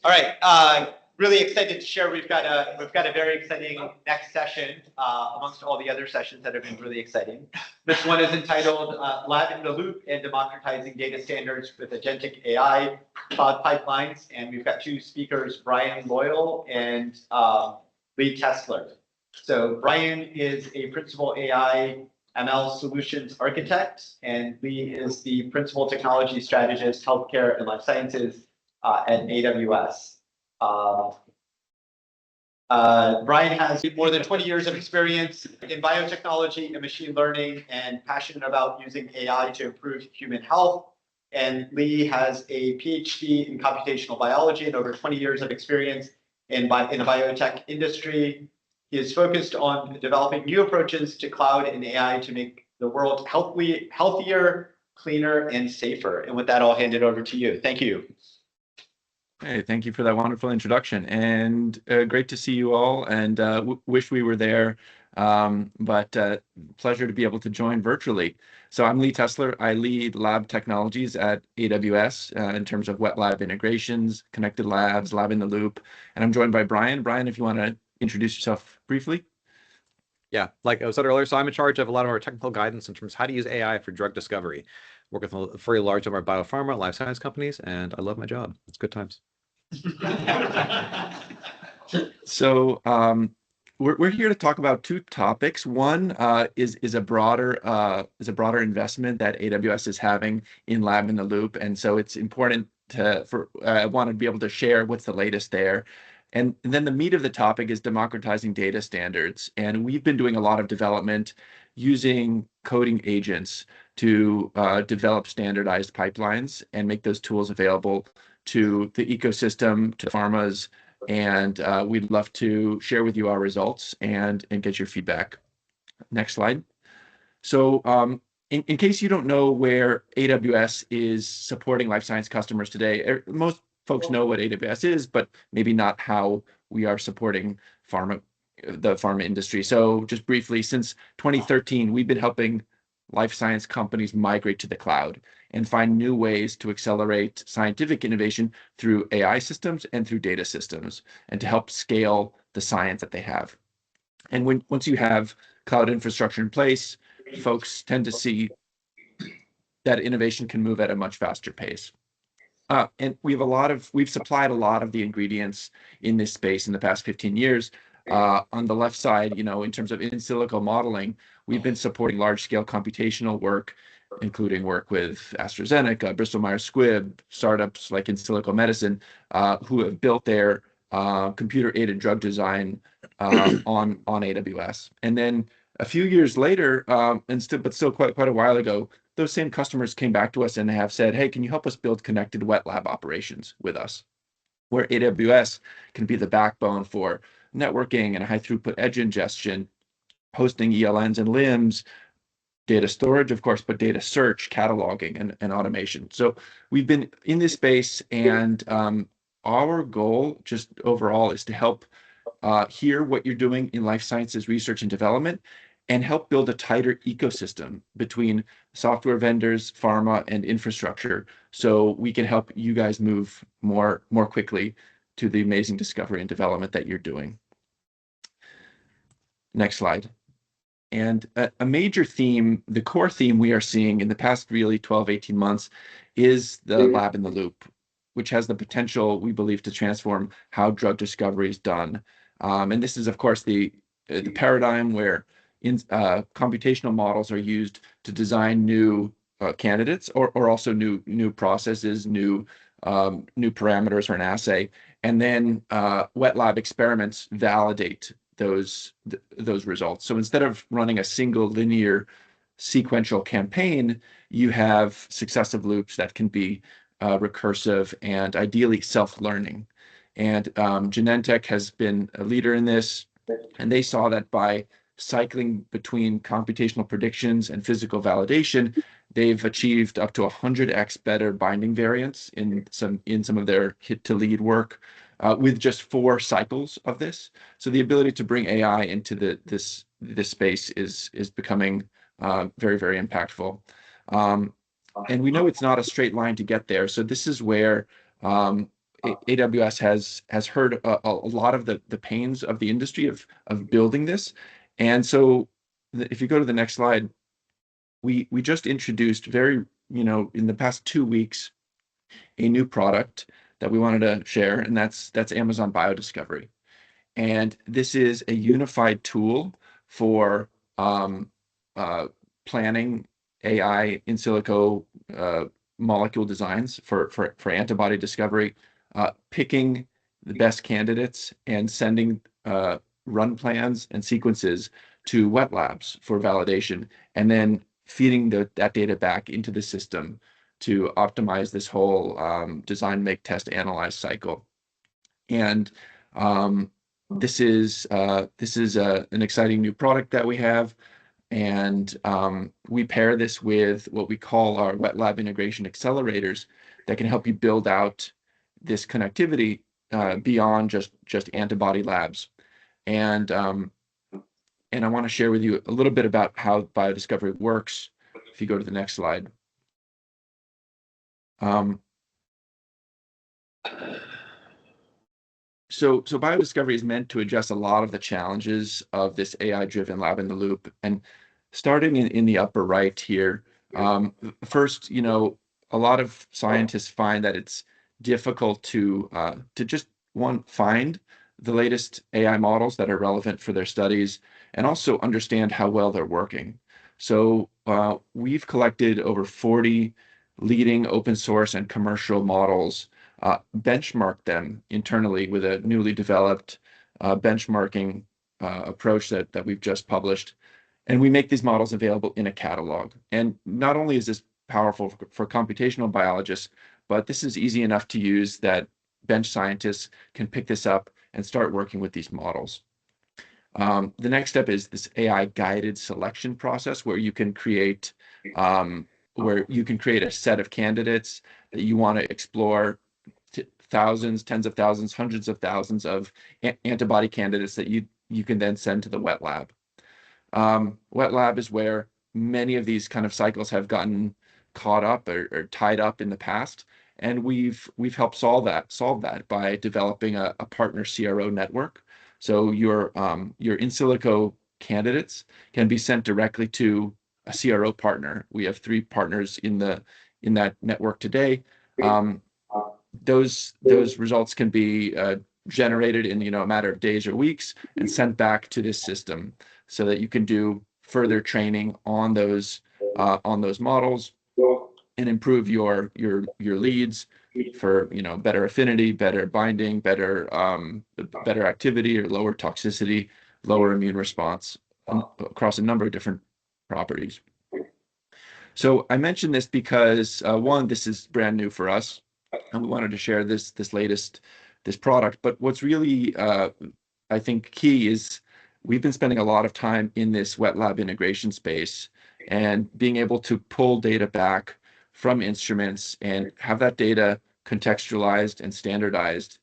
All right, really excited to share. We've got a very exciting next session amongst all the other sessions that have been really exciting. This one is entitled "Lab in the Loop and Democratizing Data Standards with Agentic AI Cloud Pipelines," and we've got two speakers, Brian Loyal and Lee Tessler. So Brian is a principal AI ML solutions architect, and Lee is the principal technology strategist, healthcare and life sciences at AWS. Brian has more than 20 years of experience in biotechnology and machine learning and passionate about using AI to improve human health. And Lee has a PhD in computational biology and over 20 years of experience in the biotech industry. He is focused on developing new approaches to cloud and AI to make the world healthier, cleaner, and safer. And with that, I'll hand it over to you. Thank you. Hey, thank you for that wonderful introduction, and great to see you all, and wish we were there, but pleasure to be able to join virtually. So I'm Lee Tessler. I lead lab technologies at AWS in terms of wet lab integrations, connected labs, lab in the loop, and I'm joined by Brian. Brian, if you want to introduce yourself briefly. Yeah, like I said earlier, so I'm in charge of a lot of our technical guidance in terms of how to use AI for drug discovery. Work with a very large number of biopharma, life science companies, and I love my job. It's good times. So we're here to talk about two topics. One is a broader investment that AWS is having in Lab in the Loop, and so it's important I want to be able to share what's the latest there. And then the meat of the topic is democratizing data standards, and we've been doing a lot of development using coding agents to develop standardized pipelines and make those tools available to the ecosystem, to pharmas, and we'd love to share with you our results and get your feedback. Next slide. So in case you don't know where AWS is supporting life science customers today, most folks know what AWS is, but maybe not how we are supporting the pharma industry. So just briefly, since 2013, we've been helping life science companies migrate to the cloud and find new ways to accelerate scientific innovation through AI systems and through data systems, and to help scale the science that they have. And once you have cloud infrastructure in place, folks tend to see that innovation can move at a much faster pace. And we've supplied a lot of the ingredients in this space in the past 15 years. On the left side, in terms of in silico modeling, we've been supporting large-scale computational work, including work with AstraZeneca, Bristol Myers Squibb, startups like in silico medicine, who have built their computer-aided drug design on AWS. And then a few years later, but still quite a while ago, those same customers came back to us and have said, "Hey, can you help us build connected wet lab operations with us?" Where AWS can be the backbone for networking and high throughput edge ingestion, hosting ELNs and LIMS, data storage, of course, but data search, cataloging, and automation. So we've been in this space, and our goal just overall is to help hear what you're doing in life sciences research and development, and help build a tighter ecosystem between software vendors, pharma, and infrastructure, so we can help you guys move more quickly to the amazing discovery and development that you're doing. Next slide. And a major theme, the core theme we are seeing in the past really 12, 18 months is the lab in the loop, which has the potential, we believe, to transform how drug discovery is done. And this is, of course, the paradigm where computational models are used to design new candidates, or also new processes, new parameters for an assay, and then wet lab experiments validate those results. So instead of running a single linear sequential campaign, you have successive loops that can be recursive and ideally self-learning. And Genentech has been a leader in this, and they saw that by cycling between computational predictions and physical validation, they've achieved up to 100x better binding variance in some of their hit to lead work with just 4 cycles of this. So the ability to bring AI into this space is becoming very, very impactful. And we know it's not a straight line to get there. So this is where AWS has heard a lot of the pains of the industry of building this. And so if you go to the next slide, we just introduced in the past 2 weeks, a new product that we wanted to share, and that's Amazon Biodiscovery. And this is a unified tool for planning AI in silico molecule designs for antibody discovery, picking the best candidates and sending run plans and sequences to wet labs for validation, and then feeding that data back into the system to optimize this whole design, make, test, analyze cycle. And this is an exciting new product that we have, and we pair this with what we call our wet lab integration accelerators that can help you build out this connectivity beyond just antibody labs. And I want to share with you a little bit about how biodiscovery works. If you go to the next slide. So biodiscovery is meant to address a lot of the challenges of this AI-driven lab in the loop. And starting in the upper right here, first, a lot of scientists find that it's difficult to just find the latest AI models that are relevant for their studies, and also understand how well they're working. So we've collected over 40 leading open source and commercial models, benchmark them internally with a newly developed benchmarking approach that we've just published. And we make these models available in a catalog. And not only is this powerful for computational biologists, but this is easy enough to use that bench scientists can pick this up and start working with these models. The next step is this AI guided selection process, where you can create a set of candidates that you want to explore, thousands, tens of thousands, hundreds of thousands of antibody candidates that you can then send to the wet lab. Wet lab is where many of these kind of cycles have gotten caught up or tied up in the past, and we've helped solve that by developing a partner CRO network. So your in silico candidates can be sent directly to a CRO partner. We have 3 partners in that network today. Those results can be generated in a matter of days or weeks and sent back to this system, so that you can do further training on those models and improve your leads for better affinity, better binding, better activity, or lower toxicity, lower immune response across a number of different properties. So I mentioned this because one, this is brand new for us, and we wanted to share this product. But what's really I think key is we've been spending a lot of time in this wet lab integration space, and being able to pull data back from instruments and have that data contextualized and standardized.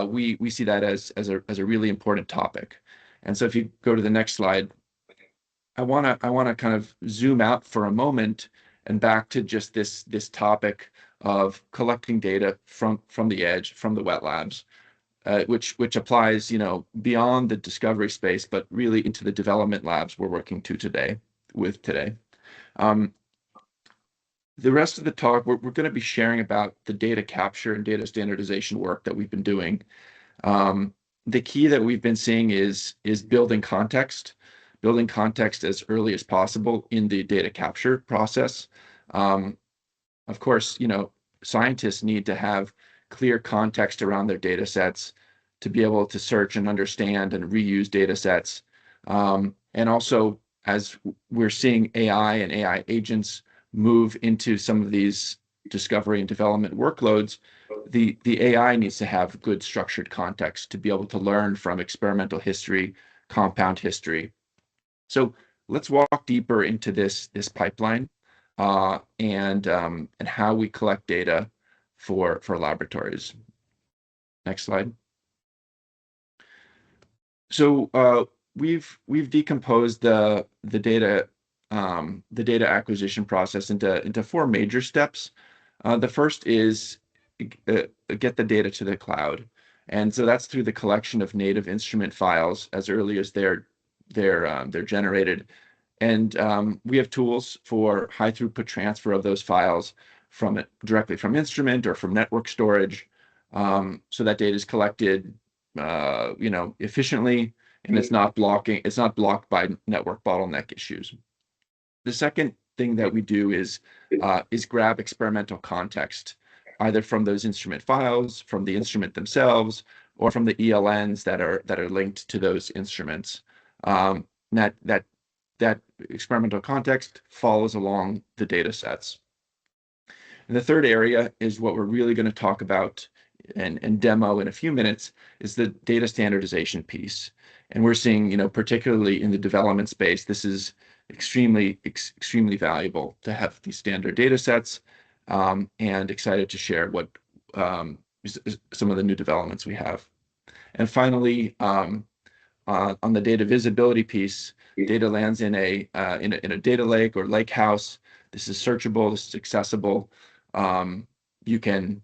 We see that as a really important topic. And so if you go to the next slide, I want to kind of zoom out for a moment and back to just this topic of collecting data from the edge, from the wet labs, which applies beyond the discovery space, but really into the development labs we're working today. The rest of the talk, we're going to be sharing about the data capture and data standardization work that we've been doing. The key that we've been seeing is building context as early as possible in the data capture process. Of course, scientists need to have clear context around their data sets to be able to search and understand and reuse data sets. And also, as we're seeing AI and AI agents move into some of these discovery and development workloads, the AI needs to have good structured context to be able to learn from experimental history, compound history. So let's walk deeper into this pipeline and how we collect data for laboratories. Next slide. So we've decomposed the data acquisition process into 4 major steps. The first is get the data to the cloud. And so that's through the collection of native instrument files as early as they're generated. And we have tools for high throughput transfer of those files directly from instrument or from network storage. So that data is collected, efficiently, and it's not blocked by network bottleneck issues. The second thing that we do is grab experimental context, either from those instrument files, from the instrument themselves, or from the ELNs that are linked to those instruments. That experimental context follows along the data sets. And the third area is what we're really going to talk about and demo in a few minutes, is the data standardization piece. And we're seeing, particularly in the development space, this is extremely valuable to have these standard data sets, and excited to share what some of the new developments we have. And finally, on the data visibility piece, data lands in a data lake or lake house. This is searchable. This is accessible. You can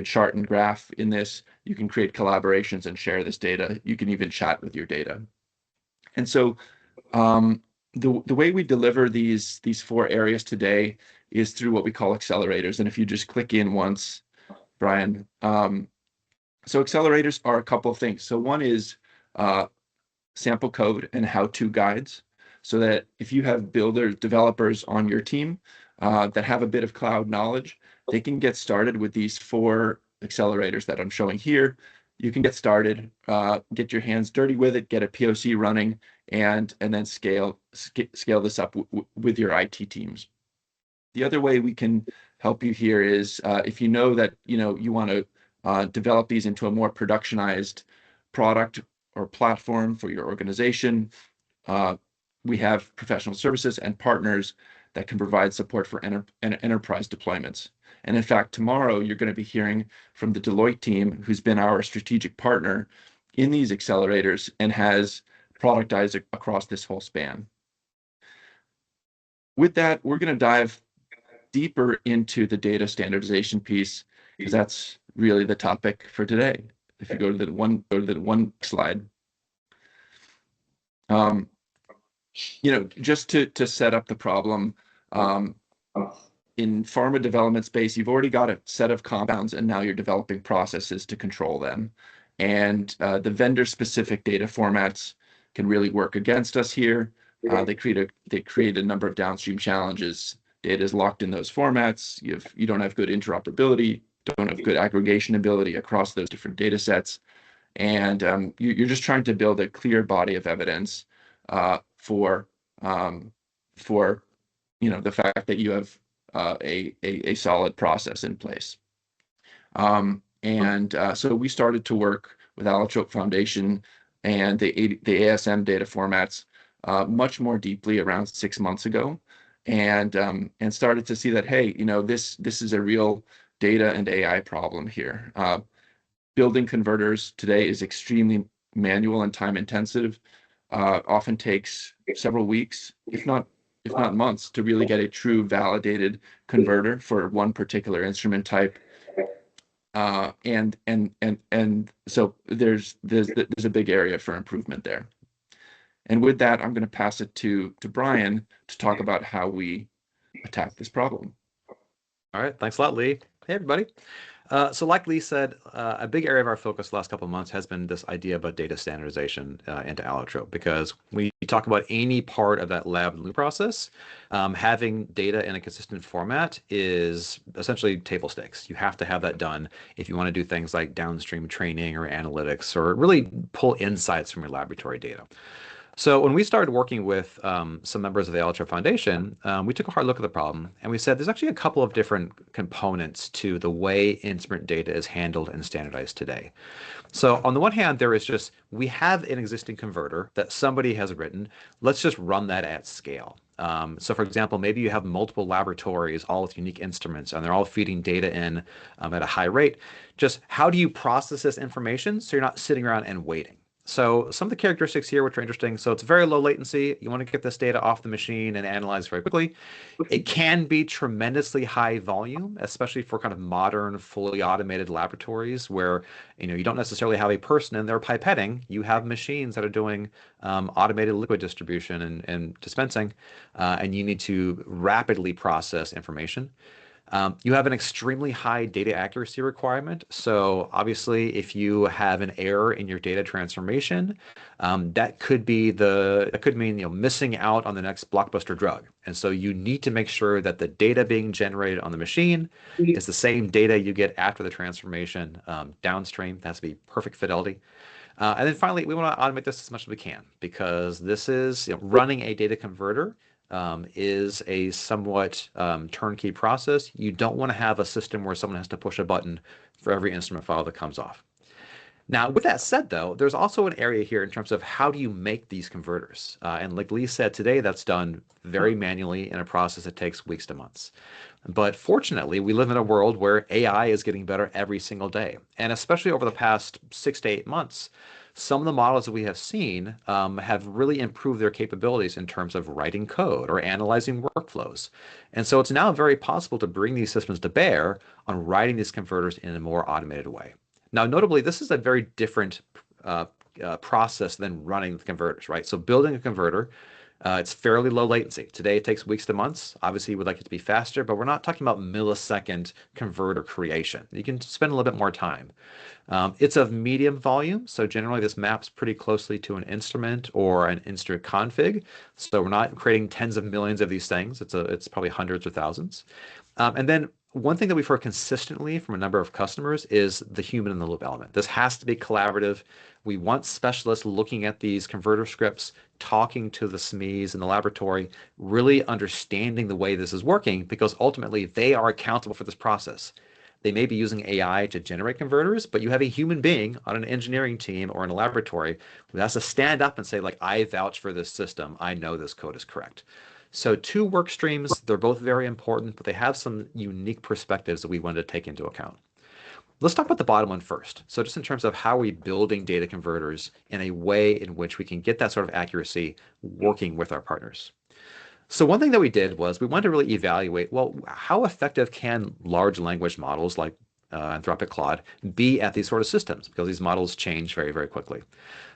chart and graph in this. You can create collaborations and share this data. You can even chat with your data. And so the way we deliver these four areas today is through what we call accelerators. And if you just click in once, Brian. So accelerators are a couple of things. So one is sample code and how-to guides, so that if you have developers on your team that have a bit of cloud knowledge, they can get started with these four accelerators that I'm showing here. You can get started, get your hands dirty with it, get a POC running, and then scale this up with your IT teams. The other way we can help you here is if you know that you want to develop these into a more productionized product or platform for your organization. We have professional services and partners that can provide support for enterprise deployments. And in fact, tomorrow you're going to be hearing from the Deloitte team, who's been our strategic partner in these accelerators and has productized across this whole span. With that, we're going to dive deeper into the data standardization piece, because that's really the topic for today. If you go to the one slide, just to set up the problem, in pharma development space, you've already got a set of compounds, and now you're developing processes to control them. And the vendor-specific data formats can really work against us here. They create a number of downstream challenges. Data is locked in those formats. You don't have good interoperability, don't have good aggregation ability across those different data sets. And you're just trying to build a clear body of evidence for the fact that you have a solid process in place. So we started to work with Allotrope Foundation and the ASM data formats much more deeply around 6 months ago, and started to see that, hey, this is a real data and AI problem here. Building converters today is extremely manual and time intensive. Often takes several weeks, if not months, to really get a true validated converter for one particular instrument type. And so there's a big area for improvement there. And with that, I'm going to pass it to Brian to talk about how we attack this problem. All right, thanks a lot, Lee. Hey, everybody. So like Lee said, a big area of our focus the last couple of months has been this idea about data standardization into Allotrope, because when you talk about any part of that lab and loop process, having data in a consistent format is essentially table stakes. You have to have that done if you want to do things like downstream training or analytics, or really pull insights from your laboratory data. So when we started working with some members of the Allotrope Foundation, we took a hard look at the problem, and we said there's actually a couple of different components to the way instrument data is handled and standardized today. So on the one hand, there is just, we have an existing converter that somebody has written. Let's just run that at scale. So for example, maybe you have multiple laboratories, all with unique instruments, and they're all feeding data in at a high rate. Just how do you process this information so you're not sitting around and waiting? So some of the characteristics here, which are interesting. So it's very low latency. You want to get this data off the machine and analyze very quickly. It can be tremendously high volume, especially for kind of modern, fully automated laboratories where you don't necessarily have a person in there pipetting. You have machines that are doing automated liquid distribution and dispensing, and you need to rapidly process information. You have an extremely high data accuracy requirement. So obviously, if you have an error in your data transformation, that could mean missing out on the next blockbuster drug. And so you need to make sure that the data being generated on the machine is the same data you get after the transformation downstream. That has to be perfect fidelity. And then finally, we want to automate this as much as we can because this is running a data converter is a somewhat turnkey process. You don't want to have a system where someone has to push a button for every instrument file that comes off. Now, with that said, though, there's also an area here in terms of how do you make these converters? And like Lee said today, that's done very manually in a process that takes weeks to months. But fortunately, we live in a world where AI is getting better every single day. And especially over the past 6 to 8 months, some of the models that we have seen have really improved their capabilities in terms of writing code or analyzing workflows. And so it's now very possible to bring these systems to bear on writing these converters in a more automated way. Now, notably, this is a very different process than running the converters, right? So building a converter, it's fairly low latency. Today, it takes weeks to months. Obviously, you would like it to be faster, but we're not talking about millisecond converter creation. You can spend a little bit more time. It's of medium volume, so generally this maps pretty closely to an instrument or an instrument config. So we're not creating tens of millions of these things. It's probably hundreds or thousands. And then one thing that we've heard consistently from a number of customers is the human in the loop element. This has to be collaborative. We want specialists looking at these converter scripts, talking to the SMEs in the laboratory, really understanding the way this is working because ultimately they are accountable for this process. They may be using AI to generate converters, but you have a human being on an engineering team or in a laboratory who has to stand up and say, like, I vouch for this system. I know this code is correct. So 2 work streams, they're both very important, but they have some unique perspectives that we wanted to take into account. Let's talk about the bottom one first. So just in terms of how are we building data converters in a way in which we can get that sort of accuracy working with our partners. So one thing that we did was we wanted to really evaluate, well, how effective can large language models like Anthropic Claude be at these sort of systems? Because these models change very, very quickly.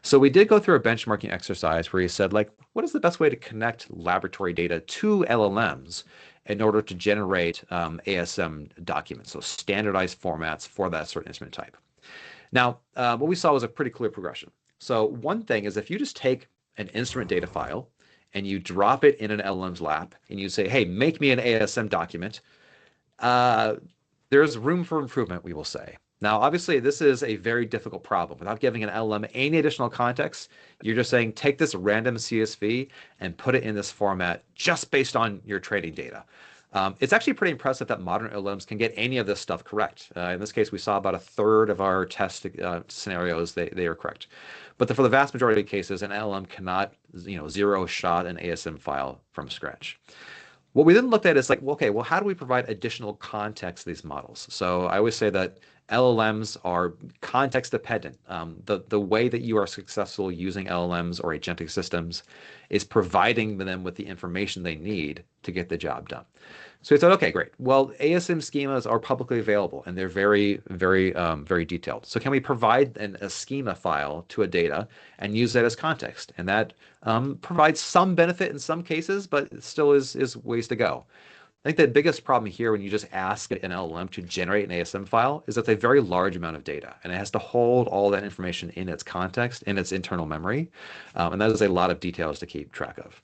So we did go through a benchmarking exercise where he said, like, what is the best way to connect laboratory data to LLMs in order to generate ASM documents, so standardized formats for that certain instrument type. Now, what we saw was a pretty clear progression. So one thing is if you just take an instrument data file and you drop it in an LLM's lap and you say, hey, make me an ASM document, there's room for improvement, we will say. Now, obviously, this is a very difficult problem. Without giving an LLM any additional context, you're just saying, take this random CSV and put it in this format just based on your training data. It's actually pretty impressive that modern LLMs can get any of this stuff correct. In this case, we saw about 1/3 of our test scenarios, they are correct. But for the vast majority of cases, an LLM cannot zero shot an ASM file from scratch. What we then looked at is like, well, okay, well, how do we provide additional context to these models? So I always say that LLMs are context dependent. The way that you are successful using LLMs or agentic systems is providing them with the information they need to get the job done. So we thought, okay, great. Well, ASM schemas are publicly available and they're very, very, very detailed. So can we provide a schema file to a data and use that as context? And that provides some benefit in some cases, but it still is ways to go. I think the biggest problem here when you just ask an LLM to generate an ASM file is that it's a very large amount of data and it has to hold all that information in its context, in its internal memory. And that is a lot of details to keep track of.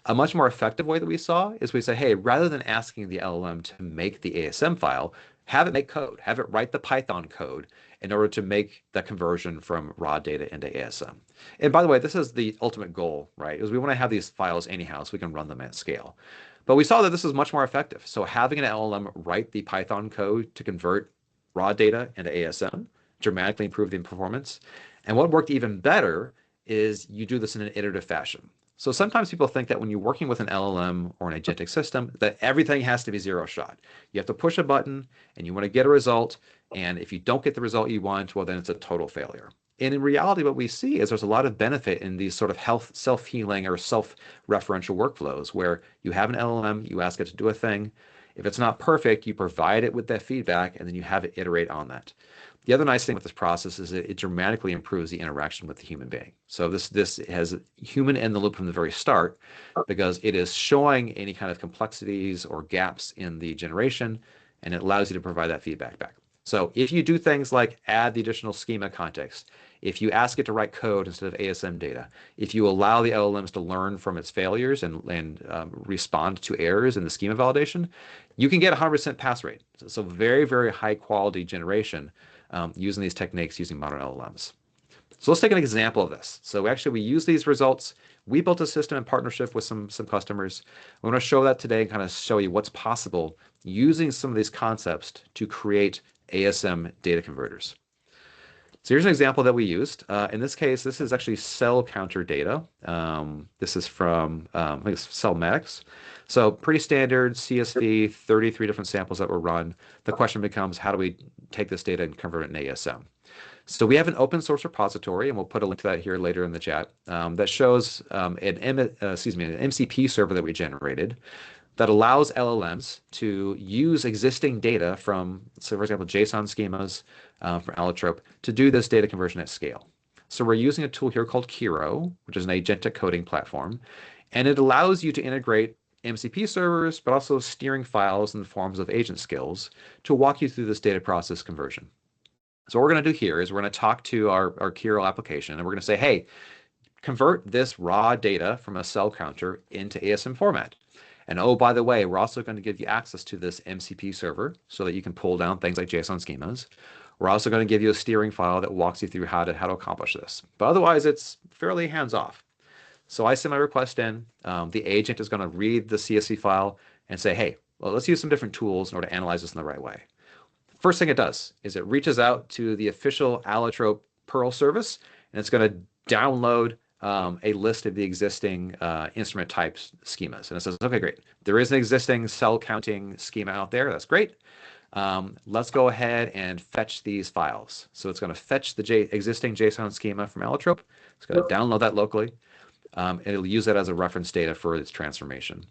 A much more effective way that we saw is we say, hey, rather than asking the LLM to make the ASM file, have it make code, have it write the Python code in order to make that conversion from raw data into ASM. And by the way, this is the ultimate goal, right? Is we want to have these files anyhow so we can run them at scale. But we saw that this is much more effective. So having an LLM write the Python code to convert raw data into ASM dramatically improved the performance. And what worked even better is you do this in an iterative fashion. So sometimes people think that when you're working with an LLM or an agentic system, that everything has to be zero shot. You have to push a button and you want to get a result. And if you don't get the result you want, well, then it's a total failure. And in reality, what we see is there's a lot of benefit in these sort of self-healing or self-referential workflows where you have an LLM, you ask it to do a thing. If it's not perfect, you provide it with that feedback, and then you have it iterate on that. The other nice thing with this process is that it dramatically improves the interaction with the human being. So this has human in the loop from the very start because it is showing any kind of complexities or gaps in the generation, and it allows you to provide that feedback back. So if you do things like add the additional schema context, if you ask it to write code instead of ASM data, if you allow the LLMs to learn from its failures and respond to errors in the schema validation, you can get 100% pass rate. So very, very high quality generation using these techniques using modern LLMs. So let's take an example of this. So actually we use these results. We built a system in partnership with some customers. I want to show that today and kind of show you what's possible using some of these concepts to create ASM data converters. So here's an example that we used. In this case, this is actually cell counter data. This is from, I think it's Cellmatics. So pretty standard CSV, 33 different samples that were run. The question becomes, how do we take this data and convert it in ASM? So we have an open source repository, and we'll put a link to that here later in the chat, that shows an MCP server that we generated that allows LLMs to use existing data from, so for example, JSON schemas from Allotrope to do this data conversion at scale. So we're using a tool here called Kiro, which is an agentic coding platform, and it allows you to integrate MCP servers, but also steering files in the forms of agent skills to walk you through this data process conversion. So what we're going to do here is we're going to talk to our Kiro application, and we're going to say, hey, convert this raw data from a cell counter into ASM format. And oh, by the way, we're also going to give you access to this MCP server so that you can pull down things like JSON schemas. We're also going to give you a steering file that walks you through how to accomplish this. But otherwise, it's fairly hands-off. So I send my request in. The agent is going to read the CSV file and say, hey, well, let's use some different tools in order to analyze this in the right way. First thing it does is it reaches out to the official Allotrope Perl service, and it's going to download a list of the existing instrument types schemas. And it says, okay, great. There is an existing cell counting schema out there. That's great. Let's go ahead and fetch these files. So it's going to fetch the existing JSON schema from Allotrope. It's going to download that locally. And it'll use that as a reference data for its transformation.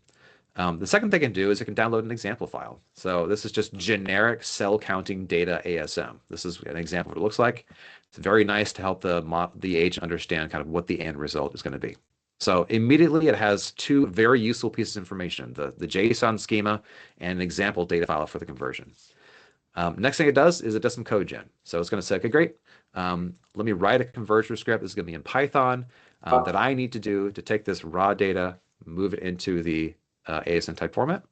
The second thing it can do is it can download an example file. So this is just generic cell counting data ASM. This is an example of what it looks like. It's very nice to help the agent understand kind of what the end result is going to be. So immediately it has two very useful pieces of information, the JSON schema and an example data file for the conversion. Next thing it does is it does some code gen. So it's going to say, okay, great. Let me write a conversion script. This is going to be in Python that I need to do to take this raw data, move it into the ASM type format.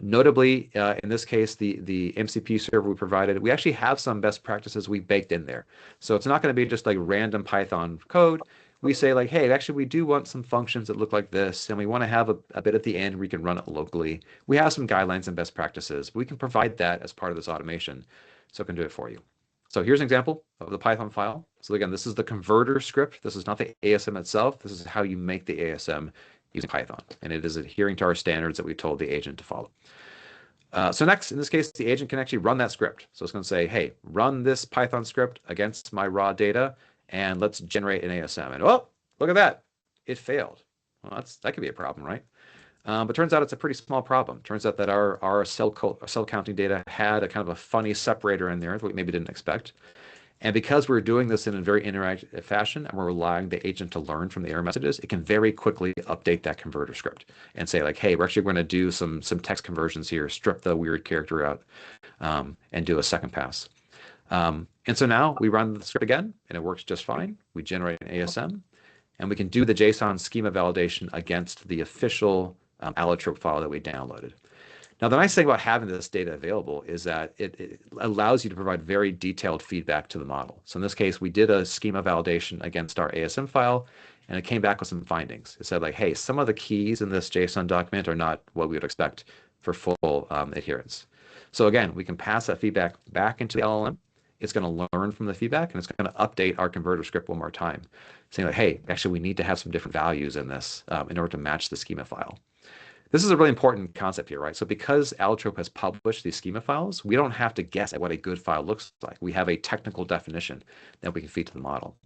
Notably, in this case, the MCP server we provided, we actually have some best practices we baked in there. So it's not going to be just like random Python code. We say like, hey, actually, we do want some functions that look like this, and we want to have a bit at the end where you can run it locally. We have some guidelines and best practices. We can provide that as part of this automation, so it can do it for you. So here's an example of the Python file. So again, this is the converter script. This is not the ASM itself. This is how you make the ASM using Python, and it is adhering to our standards that we told the agent to follow. So next, in this case, the agent can actually run that script. So it's going to say, hey, run this Python script against my raw data, and let's generate an ASM. And oh, look at that. It failed. Well, that could be a problem, right? But turns out it's a pretty small problem. Turns out that our cell counting data had a kind of a funny separator in there that we maybe didn't expect. And because we're doing this in a very interactive fashion and we're relying the agent to learn from the error messages, it can very quickly update that converter script and say like, hey, we're actually going to do some text conversions here, strip the weird character out, and do a second pass. And so now we run the script again and it works just fine. We generate an ASM and we can do the JSON schema validation against the official Allotrope file that we downloaded. Now, the nice thing about having this data available is that it allows you to provide very detailed feedback to the model. So in this case, we did a schema validation against our ASM file, and it came back with some findings. It said like, hey, some of the keys in this JSON document are not what we would expect for full adherence. So again, we can pass that feedback back into the LLM. It's going to learn from the feedback, and it's going to update our converter script one more time, saying like, hey, actually, we need to have some different values in this in order to match the schema file. This is a really important concept here, right? So because Allotrope has published these schema files, we don't have to guess at what a good file looks like. We have a technical definition that we can feed to the model.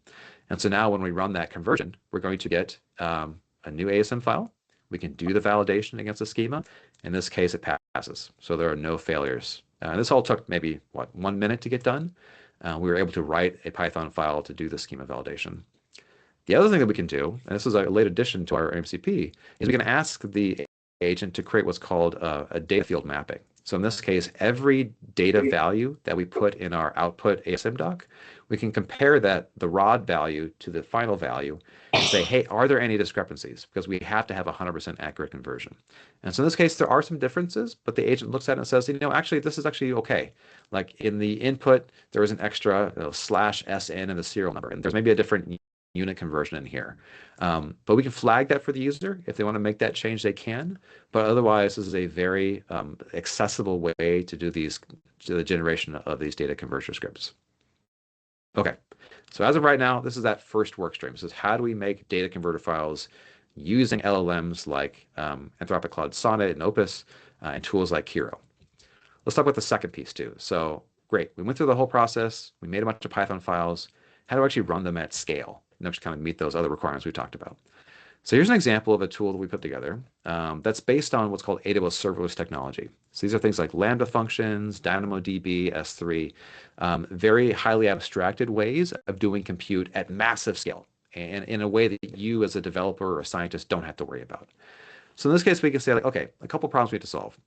And so now when we run that conversion, we're going to get a new ASM file. We can do the validation against the schema. In this case, it passes. So there are no failures. This all took maybe, 1 minute to get done. We were able to write a Python file to do the schema validation. The other thing that we can do, and this is a late addition to our MCP, is we can ask the agent to create what's called a data field mapping. So in this case, every data value that we put in our output ASM doc, we can compare the raw value to the final value and say, hey, are there any discrepancies? Because we have to have 100% accurate conversion. And so in this case, there are some differences, but the agent looks at it and says, actually, this is actually okay. Like in the input, there is an extra /SN in the serial number, and there's maybe a different unit conversion in here. But we can flag that for the user. If they want to make that change, they can. But otherwise, this is a very accessible way to do the generation of these data conversion scripts. Okay, so as of right now, this is that first work stream. This is how do we make data converter files using LLMs like Anthropic Claude Sonnet and Opus and tools like Kiro. Let's talk about the second piece too. So great, we went through the whole process. We made a bunch of Python files. How do we actually run them at scale? And just kind of meet those other requirements we talked about. So here's an example of a tool that we put together that's based on what's called AWS serverless technology. So these are things like Lambda functions, DynamoDB, S3, very highly abstracted ways of doing compute at massive scale and in a way that you as a developer or a scientist don't have to worry about. So in this case, we can say, like, okay, a couple problems we have to solve.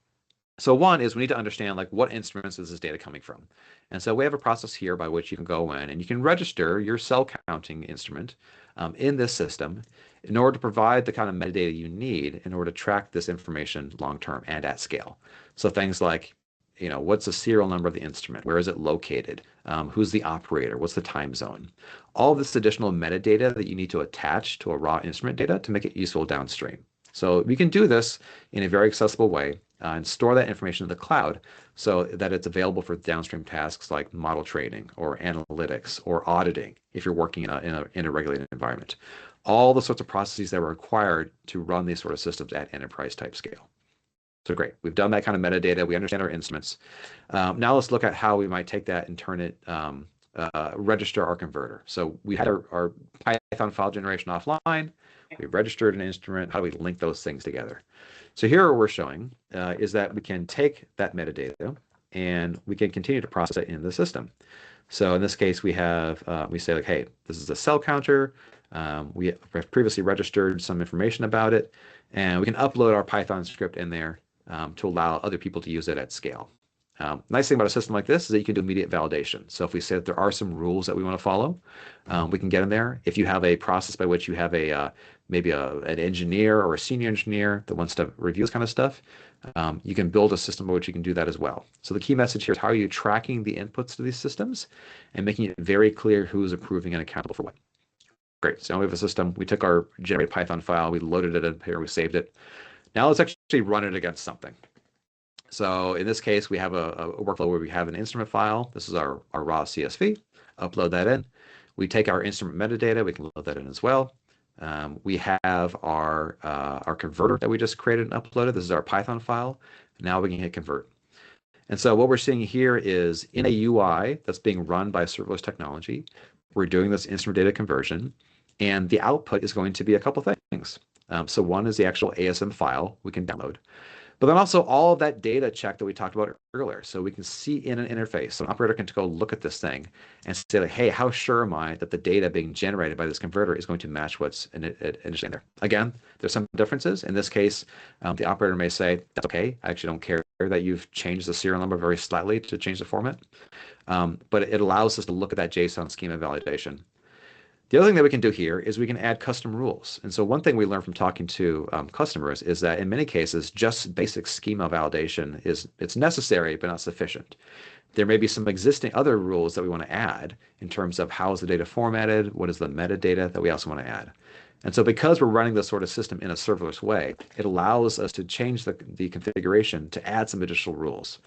So one is we need to understand like what instruments is this data coming from. And so we have a process here by which you can go in and you can register your cell counting instrument in this system in order to provide the kind of metadata you need in order to track this information long-term and at scale. So things like, what's the serial number of the instrument? Where is it located? Who's the operator? What's the time zone? All this additional metadata that you need to attach to a raw instrument data to make it useful downstream. So we can do this in a very accessible way and store that information in the cloud so that it's available for downstream tasks like model training or analytics or auditing if you're working in a regulated environment. All the sorts of processes that are required to run these sort of systems at enterprise type scale. So great, we've done that kind of metadata. We understand our instruments. Now let's look at how we might take that and turn it, register our converter. So we had our Python file generation offline. We've registered an instrument. How do we link those things together? So here what we're showing is that we can take that metadata and we can continue to process it in the system. So in this case, we have, we say like, hey, this is a cell counter. We have previously registered some information about it, and we can upload our Python script in there to allow other people to use it at scale. Nice thing about a system like this is that you can do immediate validation. So if we say that there are some rules that we want to follow, we can get in there. If you have a process by which you have maybe an engineer or a senior engineer that wants to review this kind of stuff, you can build a system by which you can do that as well. So the key message here is how are you tracking the inputs to these systems and making it very clear who's approving and accountable for what. Great. So now we have a system. We took our generated Python file, we loaded it in here, we saved it. Now let's actually run it against something. So in this case, we have a workflow where we have an instrument file. This is our raw CSV. Upload that in. We take our instrument metadata. We can load that in as well. We have our converter that we just created and uploaded. This is our Python file. Now we can hit convert. And so what we're seeing here is in a UI that's being run by serverless technology, we're doing this instrument data conversion, and the output is going to be a couple things. So one is the actual ASM file we can download. But then also all of that data check that we talked about earlier. So we can see in an interface. So an operator can go look at this thing and say, like, hey, how sure am I that the data being generated by this converter is going to match what's initially in there? Again, there's some differences. In this case, the operator may say, that's okay. I actually don't care that you've changed the serial number very slightly to change the format. But it allows us to look at that JSON schema validation. The other thing that we can do here is we can add custom rules. And so one thing we learned from talking to customers is that in many cases, just basic schema validation it's necessary, but not sufficient. There may be some existing other rules that we want to add in terms of how is the data formatted, what is the metadata that we also want to add. And so because we're running this sort of system in a serverless way, it allows us to change the configuration to add some additional rules.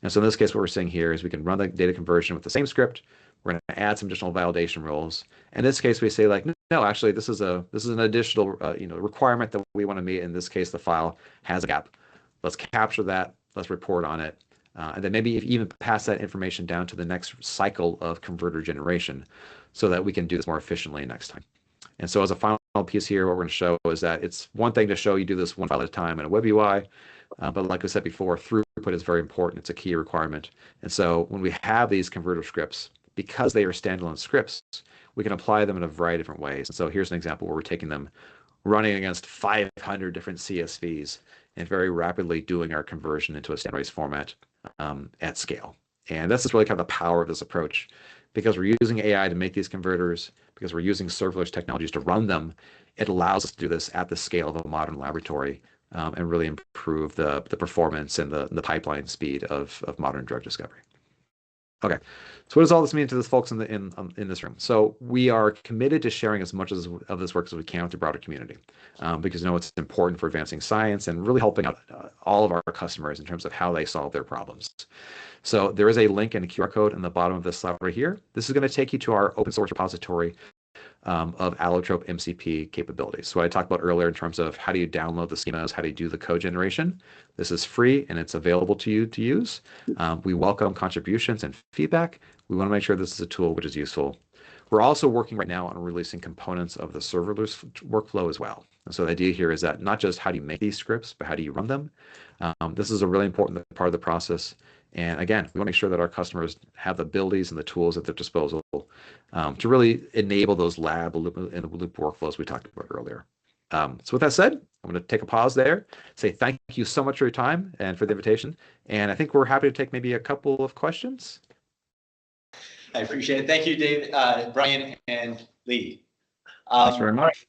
And so in this case, what we're seeing here is we can run the data conversion with the same script. We're going to add some additional validation rules. In this case, we say like, no, actually, this is an additional requirement that we want to meet. In this case, the file has a gap. Let's capture that. Let's report on it. And then maybe even pass that information down to the next cycle of converter generation so that we can do this more efficiently next time. And so as a final piece here, what we're going to show is that it's one thing to show you do this one file at a time in a web UI, but like I said before, throughput is very important. It's a key requirement. And so when we have these converter scripts, because they are standalone scripts, we can apply them in a variety of different ways. And so here's an example where we're taking them, running against 500 different CSVs, and very rapidly doing our conversion into a standardized format at scale. And this is really kind of the power of this approach, because we're using AI to make these converters, because we're using serverless technologies to run them. It allows us to do this at the scale of a modern laboratory and really improve the performance and the pipeline speed of modern drug discovery. Okay, so what does all this mean to the folks in this room? So we are committed to sharing as much of this work as we can with the broader community, because it's important for advancing science and really helping out all of our customers in terms of how they solve their problems. So there is a link and a QR code in the bottom of this slide right here. This is going to take you to our open source repository of allotrope MCP capabilities. So what I talked about earlier in terms of how do you download the schemas, how do you do the code generation. This is free and it's available to you to use. We welcome contributions and feedback. We want to make sure this is a tool which is useful. We're also working right now on releasing components of the serverless workflow as well. And so the idea here is that not just how do you make these scripts, but how do you run them? This is a really important part of the process. And again, we want to make sure that our customers have the abilities and the tools at their disposal to really enable those lab in the loop workflows we talked about earlier. So with that said, I'm going to take a pause there, say thank you so much for your time and for the invitation. And I think we're happy to take maybe a couple of questions. I appreciate it. Thank you, Dave, Brian, and Lee. Thanks very much.